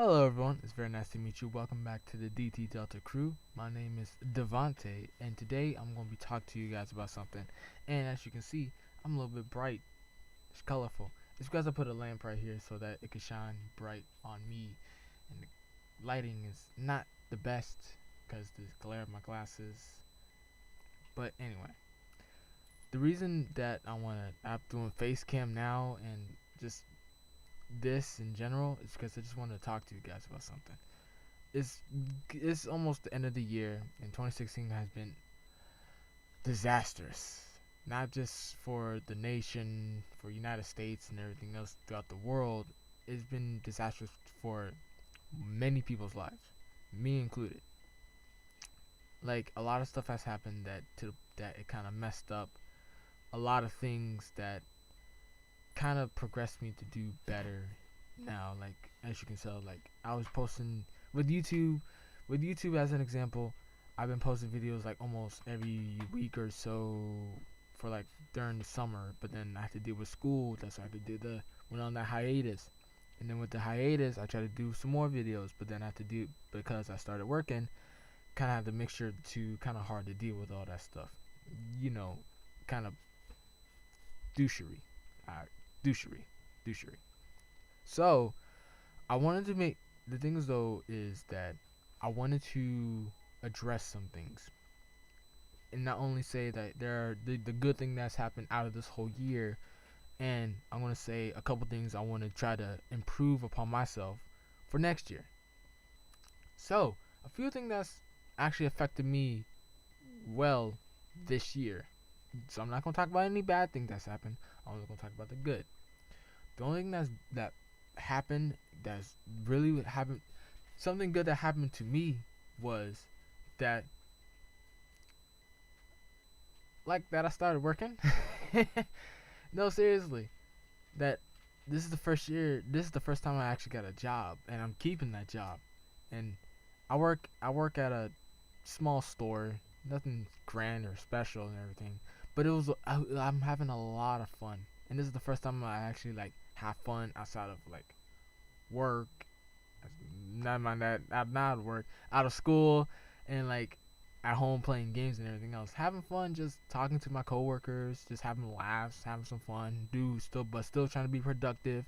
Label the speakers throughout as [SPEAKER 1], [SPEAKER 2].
[SPEAKER 1] Hello everyone, it's very nice to meet you. Welcome back to the DT Delta crew. My name is Devante, and today I'm going to be talking to you guys about something. And as you can see, I'm a little bit bright. It's colorful. It's because I put a lamp right here so that it can shine bright on me. And the lighting is not the best because the glare of my glasses. But anyway, the reason that I'm doing Facecam now and just this in general is because I just wanted to talk to you guys about something. it's it's almost the end of the year, and 2016 has been disastrous. Not just for the nation, for United States and everything else throughout the world. It's been disastrous for many people's lives, me included. Like a lot of stuff has happened that it kind of messed up a lot of things that kind of progressed me to do better now. Like as you can tell, like I was posting with YouTube, as an example. I've been posting videos like almost every week or so for like during the summer, but then I had to deal with school. That's why I had to do the went on that hiatus. And then with the hiatus, I tried to do some more videos, but then I had to do because I started working. Kind of had the mixture to kind of hard to deal with all that stuff. You know, kind of douchery, uh, douchery, douchery. So I wanted to make the things though is that I wanted to address some things and not only say that there are the good thing that's happened out of this whole year, and I'm gonna say a couple things I want to try to improve upon myself for next year. So a few things that's actually affected me well this year. So I'm not gonna talk about any bad thing that's happened. I'm only gonna talk about the good. The only thing that happened that's really happened, something good that happened to me was that that I started working. No, seriously, that this is the first year. This is the first time I actually got a job, and I'm keeping that job. And I work at a small store, nothing grand or special and everything. But I'm having a lot of fun, and this is the first time I actually like have fun outside of like work. Not mind that. I'm not at work, out of school, and like at home playing games and everything else. Having fun, just talking to my coworkers, just having laughs, having some fun. Still trying to be productive,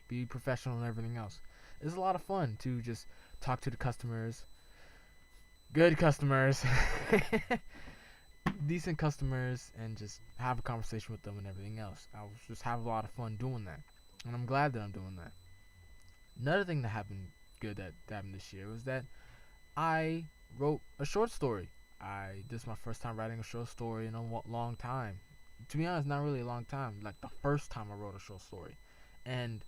[SPEAKER 1] be professional and everything else. It's a lot of fun to just talk to the customers, good customers, decent customers, and just have a conversation with them and everything else. I was just have a lot of fun doing that, and I'm glad that I'm doing that. Another thing that happened good that happened this year was that I wrote a short story. This is my first time writing a short story in a long time. To be honest, not really a long time. Like the first time I wrote a short story, and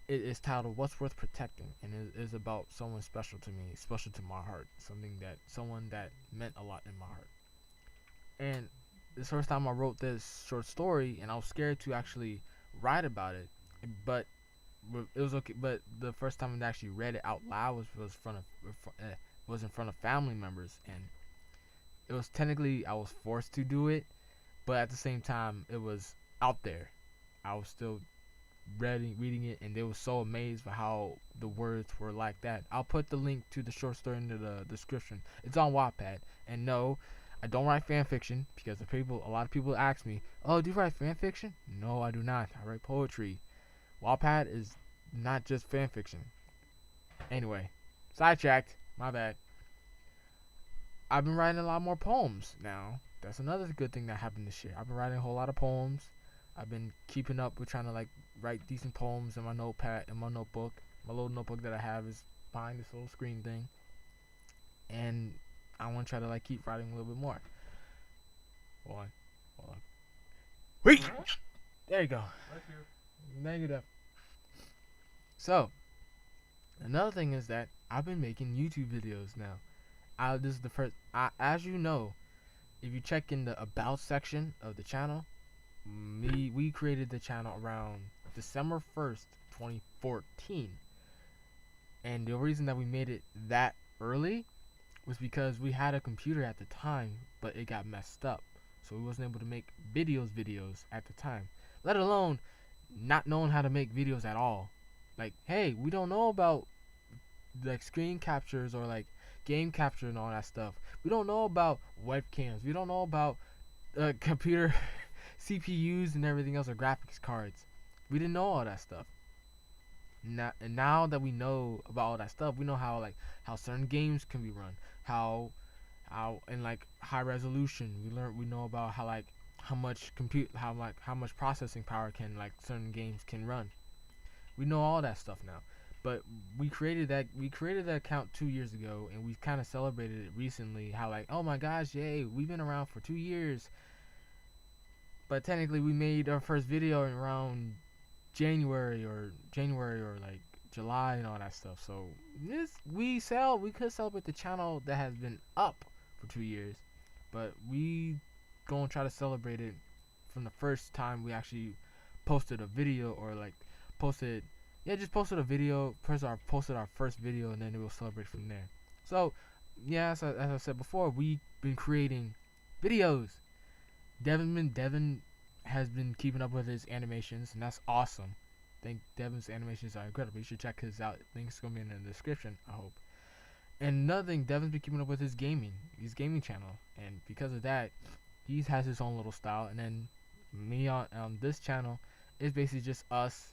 [SPEAKER 1] it is titled "What's Worth Protecting," and it is about someone special to me, special to my heart, someone that meant a lot in my heart. And this first time I wrote this short story, and I was scared to actually write about it, but it was okay. But the first time I actually read it out loud was in front of family members, and it was technically I was forced to do it, but at the same time it was out there. I was still reading it, and they were so amazed by how the words were like that. I'll put the link to the short story into the description. It's on Wattpad, and no, I don't write fan fiction because a lot of people ask me, "Oh, do you write fan fiction?" No, I do not. I write poetry. Wattpad is not just fan fiction. Anyway, sidetracked. My bad. I've been writing a lot more poems now. That's another good thing that happened this year. I've been writing a whole lot of poems. I've been keeping up with trying to like write decent poems in my notepad, in my notebook. My little notebook that I have is behind this little screen thing, and I want to try to like keep writing a little bit more. Hold on, hold on. Wait, there you go. Thank you, Def. So another thing is that I've been making YouTube videos now. This is the first. As you know, if you check in the about section of the channel, we created the channel around December 1st, 2014, and the reason that we made it that early was because we had a computer at the time, but it got messed up, so we wasn't able to make videos at the time. Let alone not knowing how to make videos at all. Like, hey, we don't know about like screen captures or like game capture and all that stuff. We don't know about webcams. We don't know about computer CPUs and everything else, or graphics cards. We didn't know all that stuff. Now that we know about all that stuff, we know how like how certain games can be run, how in like high resolution. We know about how like how much processing power can like certain games can run. We know all that stuff now. But we created that account 2 years ago, and we kind of celebrated it recently. How like, oh my gosh, yay, we've been around for 2 years. But technically, we made our first video around January or like July and all that stuff. So we could celebrate the channel that has been up for 2 years, but we gonna try to celebrate it from the first time we actually posted a video, or like posted just posted a video. Posted our first video, and then we'll celebrate from there. So yeah, as I said before, we've been creating videos. Devin has been keeping up with his animations, and that's awesome. I think Devin's animations are incredible. You should check his out. Links gonna be in the description, I hope. And another thing, Devin's been keeping up with his gaming channel, and because of that, he has his own little style. And then me on this channel is basically just us,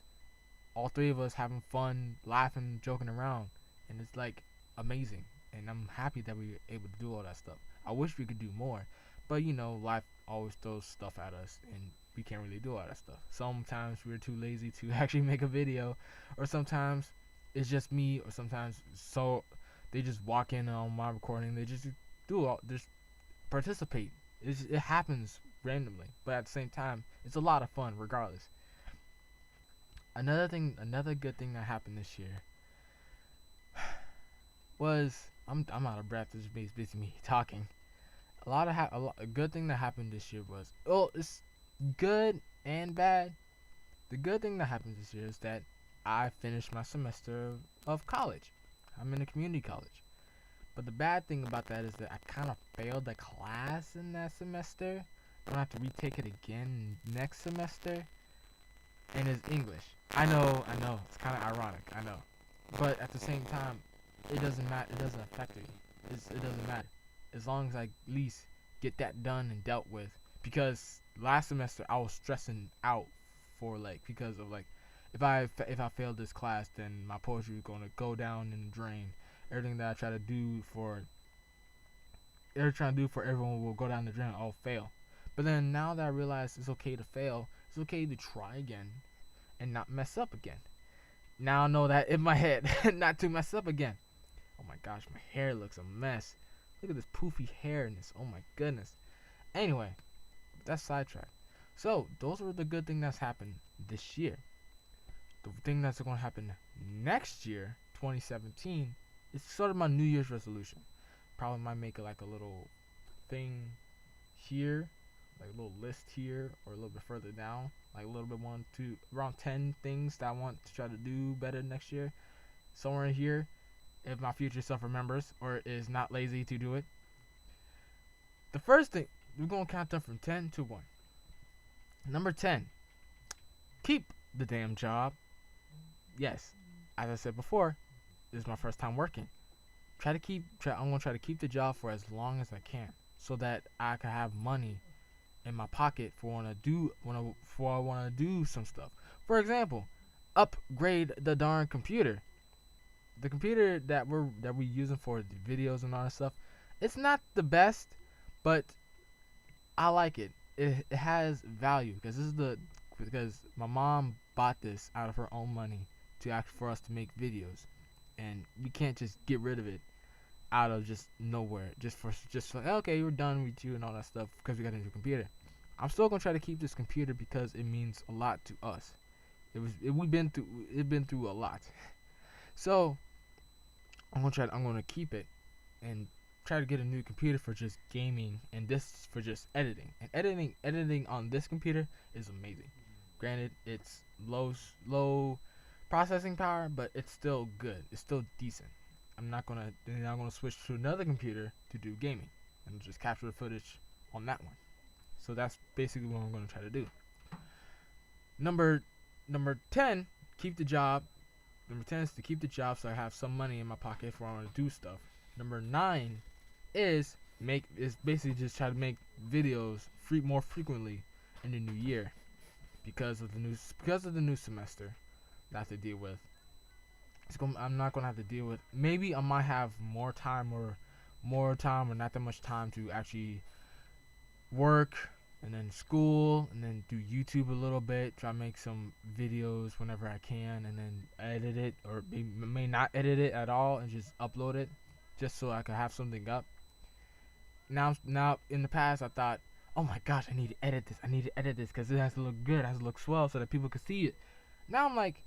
[SPEAKER 1] all three of us having fun, laughing, joking around, and it's like amazing. And I'm happy that we were able to do all that stuff. I wish we could do more, but you know, life always throws stuff at us, and we can't really do all that stuff. Sometimes we're too lazy to actually make a video, or sometimes it's just me, or sometimes they just walk in on my recording, they just just participate. It happens randomly, but at the same time, it's a lot of fun regardless. Another good thing that happened this year was I'm out of breath. This is basically me talking. A good thing that happened this year was, it's good and bad. The good thing that happened this year is that I finished my semester of college. I'm in a community college. But the bad thing about that is that I kind of failed a class in that semester. I'm gonna have to retake it again next semester, and it's English. I know, it's kind of ironic, I know. But at the same time, it doesn't matter. It doesn't affect me. It doesn't matter as long as I at least get that done and dealt with. Because last semester I was stressing out because of if I failed this class, then my poetry is gonna go down in the drain. Everything that I try to do for everyone will go down the drain. I'll fail. But then now that I realize it's okay to fail, it's okay to try again and not mess up again. Now I know that in my head, not to mess up again. Oh my gosh, my hair looks a mess. Look at this poofy hairness. Oh my goodness. Anyway, that's sidetracked. So those were the good things that's happened this year. The thing that's going to happen next year, 2017, is sort of my New Year's resolution. Probably might make a little thing here, like a little list here, or a little bit further down, like a little bit around 10 things that I want to try to do better next year. Somewhere in here, if my future self remembers or is not lazy to do it. The first thing, we're going to count them from 10 to 1. Number 10, keep the damn job. Yes, as I said before, this is my first time working. I'm going to try to keep the job for as long as I can, so that I can have money in my pocket for when I want to do some stuff. For example, upgrade the darn computer. The computer that we're using for the videos and all that stuff, it's not the best, but I like it. It has value because my mom bought this out of her own money for us to make videos, and we can't just get rid of it out of just nowhere just for okay, we're done with you and all that stuff because we got a new computer. I'm still gonna try to keep this computer because it means a lot to us. We've been through a lot. So I'm gonna keep it and try to get a new computer for just gaming, and this for just editing. And editing on this computer is amazing. Granted, it's low processing power, but it's still good. It's still decent. I'm not gonna switch to another computer to do gaming and just capture the footage on that one. So that's basically what I'm gonna try to do. Number 10, keep the job. Number 10 is to keep the job so I have some money in my pocket for I want to do stuff. Number 9 is basically just try to make videos more frequently in the new year because of the new semester that I have to deal with. I'm not gonna have to deal with. Maybe I might have more time or not that much time to actually work and then school and then do YouTube a little bit. Try to make some videos whenever I can and then edit it or may not edit it at all and just upload it just so I can have something up. Now in the past I thought, oh my gosh, I need to edit this. I need to edit this because it has to look good. It has to look swell so that people can see it. Now I'm like,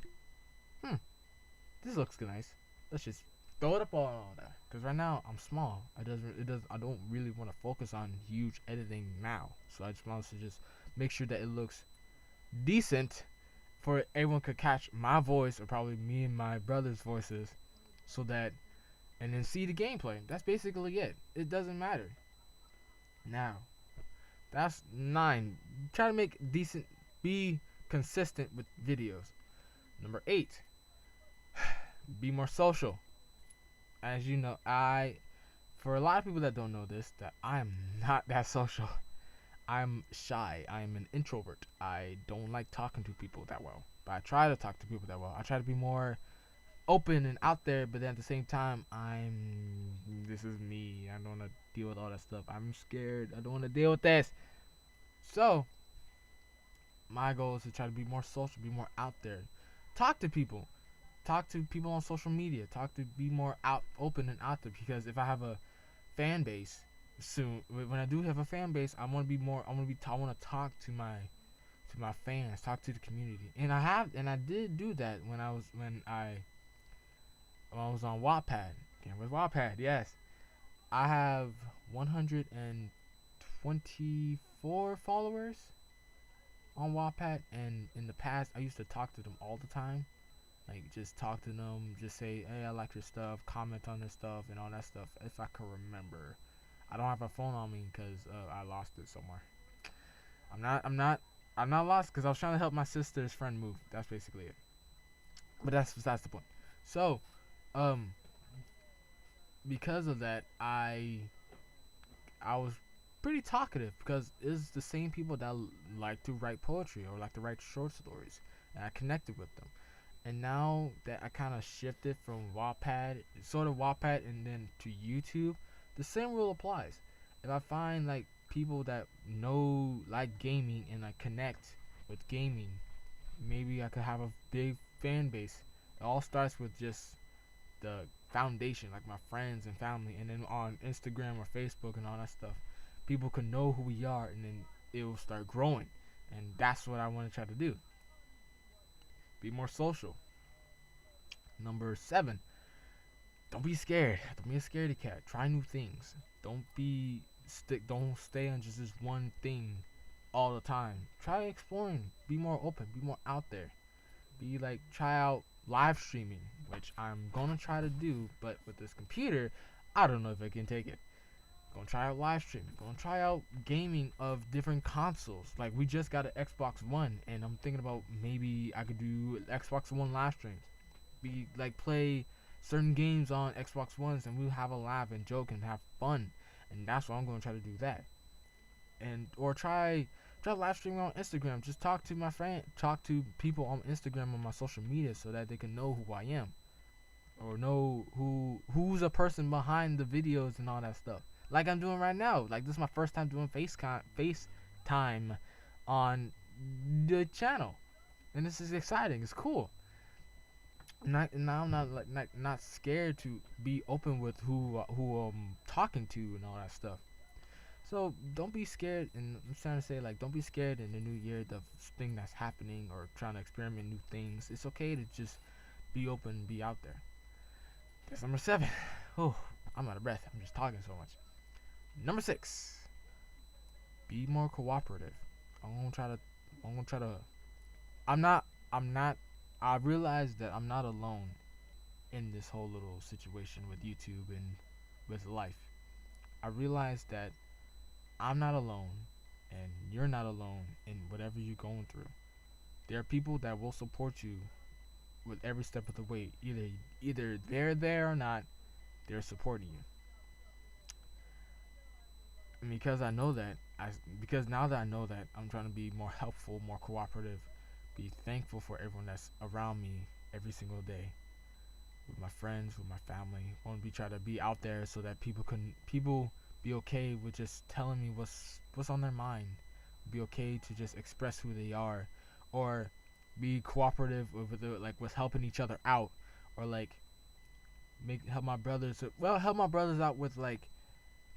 [SPEAKER 1] this looks nice. Let's just throw it up all there. Because right now I'm small. I don't really want to focus on huge editing now. So I just want to just make sure that it looks decent for everyone could catch my voice or probably me and my brother's voices, so that and then see the gameplay. That's basically it. It doesn't matter. Now, that's 9. Try to make decent, be consistent with videos. Number 8, be more social. As you know, for a lot of people that don't know this, that I am not that social. I'm shy. I'm an introvert. I don't like talking to people that well. But I try to talk to people that well. I try to be more open and out there, but then at the same time, this is me. I don't want to deal with all that stuff. I'm scared. I don't want to deal with this. So, my goal is to try to be more social, be more out there. Talk to people. Talk to people on social media. Be more open and out there, because if I have a fan base soon, when I do have a fan base, I want to talk to my fans, talk to the community. And I did do that when I was on Wattpad. Again, with Wattpad, yes. I have 124 followers on Wattpad, and in the past I used to talk to them all the time. Like, just talk to them, just say, hey, I like your stuff, comment on their stuff, and all that stuff, if I can remember. I don't have a phone on me because I lost it somewhere. I'm not lost because I was trying to help my sister's friend move. That's basically it. But that's the point. So, because of that, I was pretty talkative because it's the same people that like to write poetry or like to write short stories, and I connected with them. And now that I kind of shifted from Wattpad, and then to YouTube, the same rule applies. If I find like people that like gaming and I connect with gaming, maybe I could have a big fan base. It all starts with just the foundation, like my friends and family, and then on Instagram or Facebook and all that stuff, people can know who we are, and then it will start growing. And that's what I want to try to do. Be more social. Number 7, don't be scared. Don't be a scaredy cat. Try new things. Don't stay on just this one thing all the time. Try exploring. Be more open. Be more out there. Try out live streaming, which I'm gonna try to do, but with this computer, I don't know if I can take it. Gonna try out live streaming. Gonna try out gaming of different consoles. Like, we just got an Xbox One, and I'm thinking about maybe I could do Xbox One live streams. Play certain games on Xbox Ones, and we'll have a laugh and joke and have fun. And that's what I'm gonna try to do that. Or try live streaming on Instagram. Just talk to people on Instagram on my social media so that they can know who I am, or know who's a person behind the videos and all that stuff. Like I'm doing right now. Like, this is my first time doing FaceTime on the channel, and this is exciting. It's cool. Now I'm not scared to be open with who I'm talking to and all that stuff. So don't be scared, and I'm trying to say, like, don't be scared in the new year, the thing that's happening, or trying to experiment new things. It's okay to just be open, be out there. That's number 7. Oh, I'm out of breath. I'm just talking so much. Number 6, be more cooperative. I'm gonna try to. I'm not. I realize that I'm not alone in this whole little situation with YouTube and with life. I realize that I'm not alone, and you're not alone in whatever you're going through. There are people that will support you with every step of the way. Either they're there or not, they're supporting you. And because now that I know that, I'm trying to be more helpful, more cooperative, be thankful for everyone that's around me every single day, with my friends, with my family. I want to be try to be out there so that people be okay with just telling me what's on their mind. Be okay to just express who they are, or be cooperative with helping each other out, or like help my brothers out with like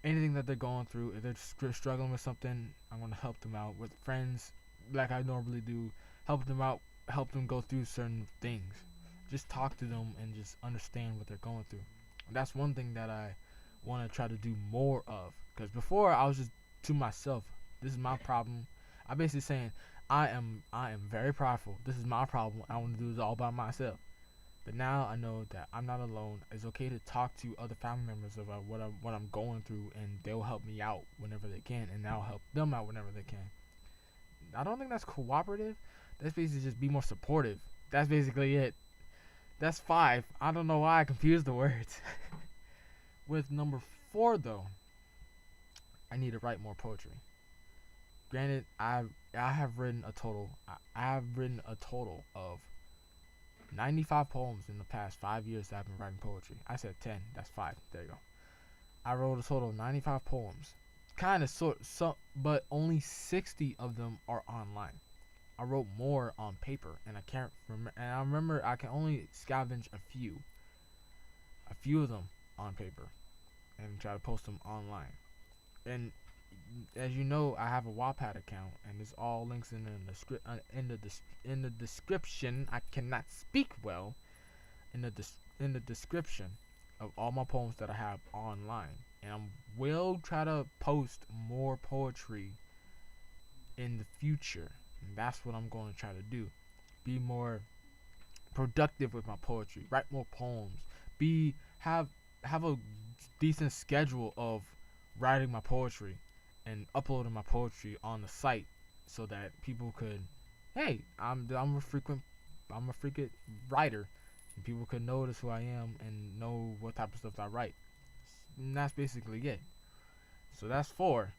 [SPEAKER 1] anything that they're going through. If they're struggling with something, I'm gonna help them out. With friends, like I normally do, help them out, help them go through certain things. Just talk to them and just understand what they're going through. And that's one thing that I want to try to do more of. Because before I was just to myself. This is my problem. I basically saying I am very prideful. This is my problem. I want to do this all by myself. But now I know that I'm not alone. It's okay to talk to other family members about what I'm going through, and they'll help me out whenever they can, and I'll help them out whenever they can. I don't think that's cooperative. That's basically just be more supportive. That's basically it. That's 5. I don't know why I confused the words. With number 4 though, I need to write more poetry. Granted, I have written a total. I have written a total of 95 poems in the past 5 years that I've been writing poetry. I said 10. That's 5. There you go. I wrote a total of 95 poems. Kind of but only 60 of them are online. I wrote more on paper, and I can't remember. And I remember I can only scavenge a few of them on paper, and try to post them online. And as you know, I have a Wattpad account, and there's all links in the description. I cannot speak well. In the description of all my poems that I have online, and I will try to post more poetry in the future. And that's what I'm going to try to do. Be more productive with my poetry. Write more poems. Have a decent schedule of writing my poetry and uploading my poetry on the site, so that people could, hey, I'm a frequent writer, and people could notice who I am and know what type of stuff I write. And that's basically it. So that's 4.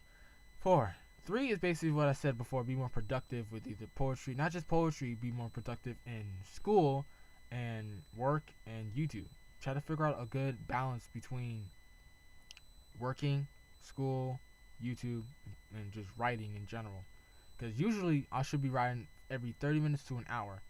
[SPEAKER 1] 4. 3 is basically what I said before. Be more productive with either poetry, not just poetry. Be more productive in school and work and YouTube. Try to figure out a good balance between working, school, YouTube, and just writing in general. Because usually I should be writing every 30 minutes to an hour.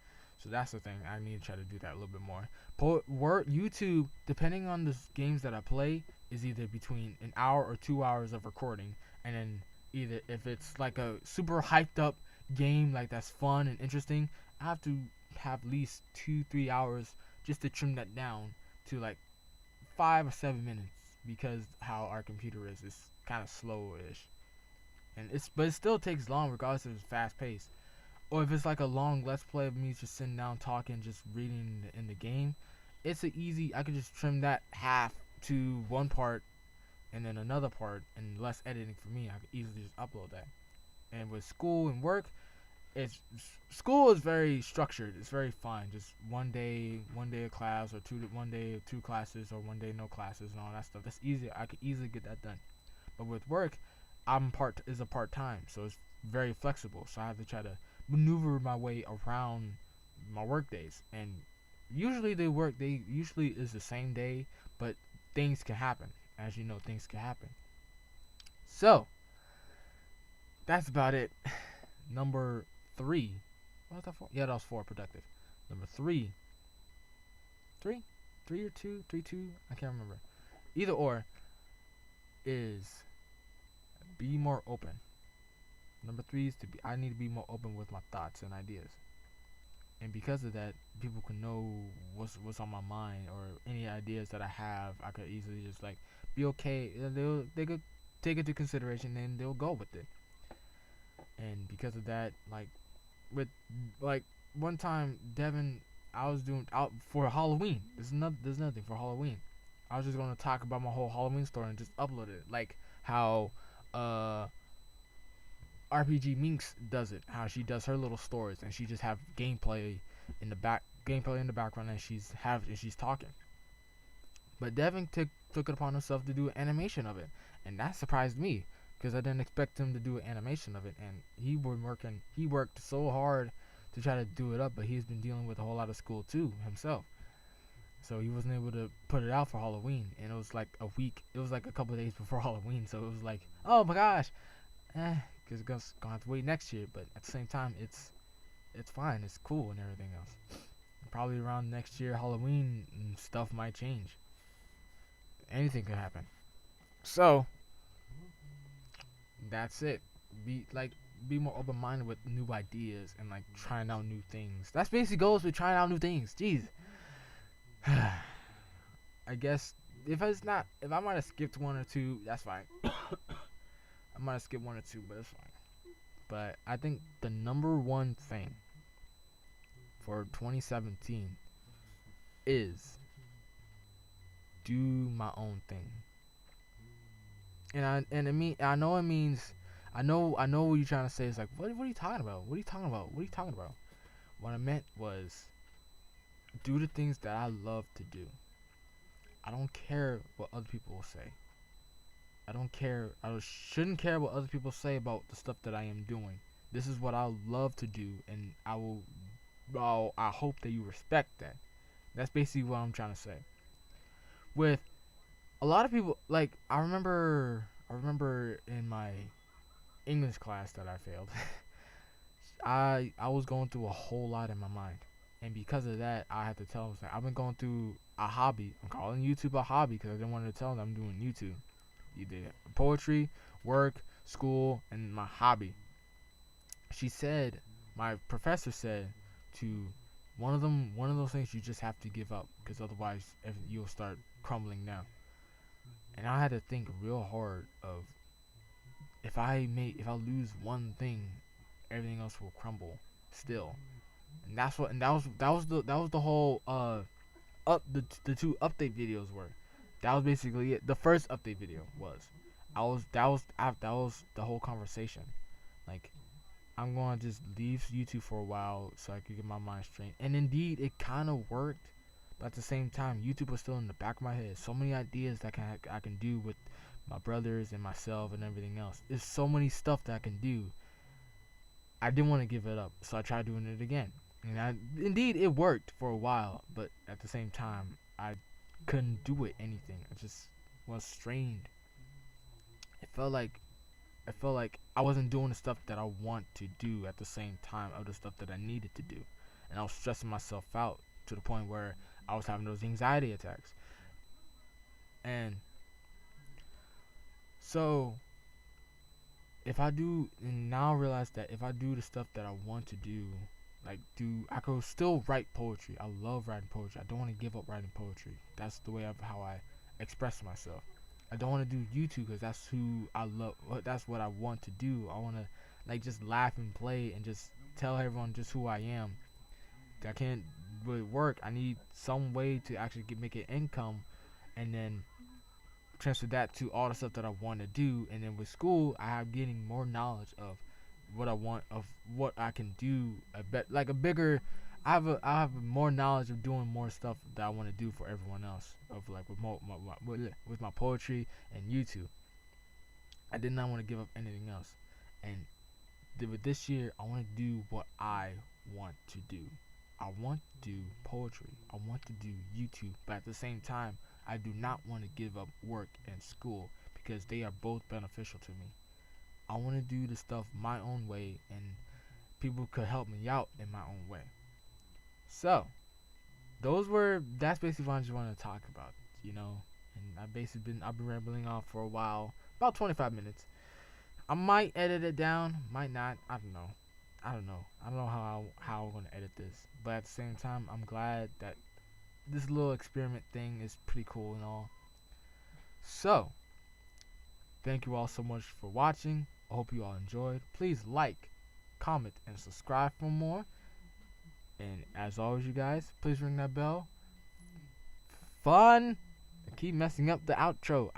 [SPEAKER 1] So that's the thing. I need to try to do that a little bit more. YouTube, depending on the games that I play, is either between an hour or 2 hours of recording. And then either if it's like a super hyped up game, like that's fun and interesting, I have to have at least 2-3 hours just to trim that down to like 5 or 7 minutes, because how our computer is kind of slow-ish, and but it still takes long regardless if it's fast paced. Or if it's like a long let's play of me just sitting down talking, just reading in the game, it's a easy. I could just trim that half to one part and then another part, and less editing for me. I could easily just upload that. And with school and work, school is very structured. It's very fine. Just one day of class, or one day 2 classes, or one day no classes, and all that stuff. That's easy. I could easily get that done. But with work, is a part time, so it's very flexible. So I have to try to maneuver my way around my work days. And usually they usually is the same day, but things can happen. As you know, things can happen. So that's about it. Number 3. What was that for? Yeah, that was 4, productive. Number 3. 3? 3 or 2? 3, 2? I can't remember. Either or is be more open. Number 3 is I need to be more open with my thoughts and ideas. And because of that, people can know what's on my mind, or any ideas that I have. I could easily just like be okay. They could take it to consideration, and they'll go with it. And because of that, like one time, Devin, I was doing out for Halloween. There's nothing for Halloween. I was just gonna talk about my whole Halloween story and just upload it, like how RPG Minx does it. How she does her little stories, and she just have gameplay in the gameplay in the background, and she's talking. But Devin took it upon himself to do an animation of it, and that surprised me because I didn't expect him to do an animation of it. And he worked so hard to try to do it up, but he's been dealing with a whole lot of school too himself, so he wasn't able to put it out for Halloween. And it was like a week, it was like a couple of days before Halloween, so it was like, oh my gosh, because it's gonna have to wait next year. But at the same time, it's fine, it's cool and everything else. Probably around next year Halloween, stuff might change. Anything could happen. So that's it. Be more open minded with new ideas and like trying out new things. That's basically goes with trying out new things. Jeez. I guess if I might have skipped one or two, that's fine. I might have skipped one or two, but it's fine. But I think the number one thing for 2017 is do my own thing. I know it means I know what you're trying to say. It's like, what are you talking about? What are you talking about? What are you talking about? What I meant was do the things that I love to do. I don't care what other people will say. I don't care. I shouldn't care what other people say about the stuff that I am doing. This is what I love to do, and I hope that you respect that. That's basically what I'm trying to say. With a lot of people, like I remember in my English class that I failed. I was going through a whole lot in my mind, and because of that, I had to tell them, like, I've been going through a hobby. I'm calling YouTube a hobby because I didn't want to tell them I'm doing YouTube. You did poetry, work, school, and my hobby. My professor said to one of those things you just have to give up because otherwise you'll start crumbling down. And I had to think real hard of if I lose one thing, everything else will crumble still. And that was the whole the two update videos were. That was basically it. The first update video was. That was the whole conversation. Like, I'm gonna just leave YouTube for a while so I could get my mind straight. And indeed, it kind of worked. But at the same time, YouTube was still in the back of my head. So many ideas that I can do with my brothers and myself and everything else. There's so many stuff that I can do. I didn't want to give it up, so I tried doing it again. And indeed, it worked for a while. But at the same time, I couldn't do it anything. I just was strained. It felt like I wasn't doing the stuff that I want to do at the same time of the stuff that I needed to do. And I was stressing myself out to the point where I was having those anxiety attacks. And so now I realize that if I do the stuff that I want to do, I could still write poetry. I love writing poetry. I don't want to give up writing poetry. That's the way how I express myself. I don't want to do YouTube because that's who I love. That's what I want to do. I want to just laugh and play and just tell everyone just who I am. I can't really work. I need some way to actually make an income, and then transfer that to all the stuff that I want to do. And then with school, I am getting more knowledge of what I want, of what I can do. I have more knowledge of doing more stuff that I want to do for everyone else. Of with my poetry and YouTube. I did not want to give up anything else. And with this year, I want to do what I want to do. I want to do poetry. I want to do YouTube. But at the same time, I do not want to give up work and school because they are both beneficial to me. I want to do the stuff my own way, and people could help me out in my own way. So, that's basically what I just wanted to talk about, And I've been rambling off for a while, about 25 minutes. I might edit it down, might not. I don't know. I don't know how I'm gonna edit this, but at the same time, I'm glad that this little experiment thing is pretty cool and all. So, thank you all so much for watching. I hope you all enjoyed. Please like, comment, and subscribe for more. And as always, you guys, please ring that bell. Fun. I keep messing up the outro.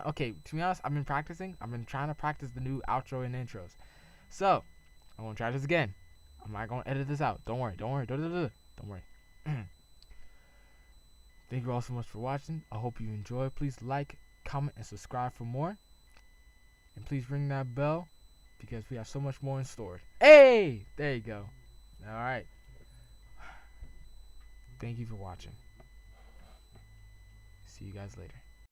[SPEAKER 1] Okay, to be honest, I've been practicing. I've been trying to practice the new outro and intros. So, I'm going to try this again. I'm not going to edit this out. Don't worry. Don't worry. Don't worry. Thank you all so much for watching. I hope you enjoy. Please like, comment, and subscribe for more. And please ring that bell because we have so much more in store. Hey! There you go. Alright. Thank you for watching. See you guys later.